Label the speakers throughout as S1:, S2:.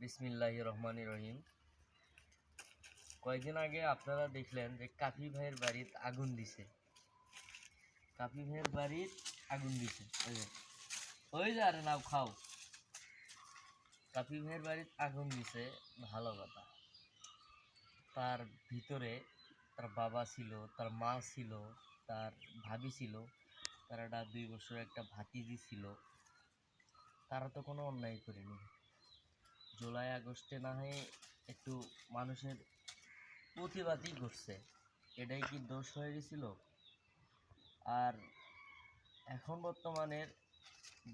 S1: বিসমিল্লাহির রহমানির রহিম। কয়েকদিন আগে আপনারা দেখলেন যে কাফি ভাইয়ের বাড়িতে আগুন দিছে। কাফি ভাইয়ের বাড়ির আগুন দিছে, ওই যে আরে নাও খাও। কাফি ভাইয়ের বাড়িতে আগুন দিছে, ভালো কথা। তার ভিতরে তার বাবা ছিল, তার মা ছিল, তার ভাবি ছিল, তার একটা 2 বছর একটা ভাতিজি ছিল। তারা তো কোনো অন্যায় করেনি। জুলাই আগস্টে না হয় একটু মানুষের প্রতিবাদই করছে, এটাই কি দোষ হয়ে গেছিল? আর এখন বর্তমানের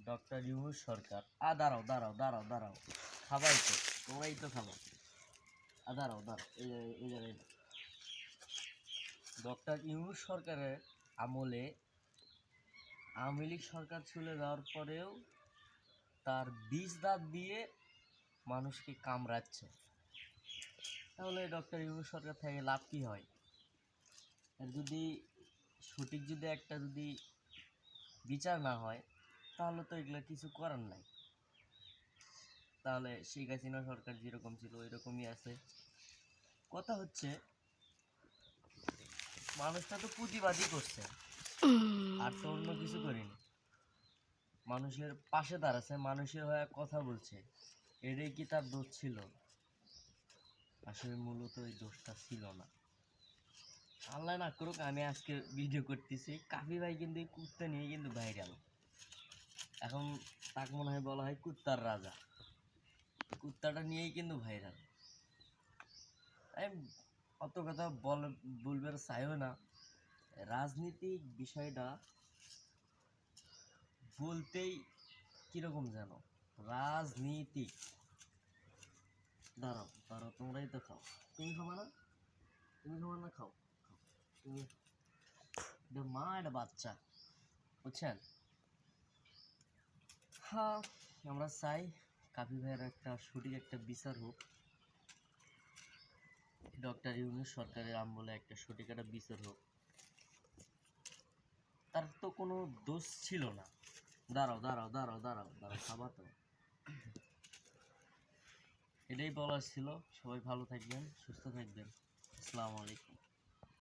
S1: ডক্টর ইউনূস সরকার, দাঁড়াও দাঁড়াও দাঁড়াও দাঁড়াও, খাবাই তো, তোমরাই তো খাবার। দাঁড়াও দাঁড়াও, এই জায়গায় ডক্টর ইউনূস সরকারের আমলে আওয়ামী লীগ সরকার চলে যাওয়ার পরেও তার বিষ দাঁত দিয়ে মানুষকে কামড়াচ্ছে। তাহলে ডক্টর ইউনূস সরকার থেকে লাভ কী হয়? আর যদি সঠিক একটা বিচার না হয়, তাহলে তো এগুলো কিছু করার নাই। তাহলে শেখ হাসিনা সরকার যেরকম ছিল ওই রকমই আছে। কথা হচ্ছে মানুষটা তো প্রতিবাদই করছে, আর তো অন্য কিছু করেনি। মানুষের পাশে দাঁড়াচ্ছে, মানুষের হয়ে কথা বলছে, এটাই কি তার দোষ ছিল? আসলে মূলত এই দোষটা ছিল না। আল্লাহ না করুক, আমি আজকে ভিডিও করতেছি, কাফি ভাই কিন্তু এই কুত্তা নিয়ে কিন্তু ভাইরাল। এখন তাকে মনে হয় বলা হয় কুত্তার রাজা। কুত্তাটা নিয়েই কিন্তু ভাইরাল। আমি অত কথা বলবার চাইও না। রাজনীতিক বিষয়টা বলতেই কিরকম যেন রাজনীতিক। দাঁড়াও দাঁড়াও, তোমরাই তো খাও। তুমি খাবা না? তুমি খাবা না? খাও খাও। তুমি এটা মা, এটা বাচ্চা, বুঝছেন? হ্যাঁ, আমরা চাই কাফি ভাইয়ের সঠিক একটা বিচার হোক। ডক্টর ইউনূস সরকারের আমলে সঠিক একটা বিচার হোক। তার তো কোনো দোষ ছিল না। দাঁড়াও দাঁড়াও দাঁড়াও দাঁড়াও দাঁড়াও, খাবা তো। এটাই বলার ছিল। সবাই ভালো থাকবেন, সুস্থ থাকবেন। আসসালামু আলাইকুম।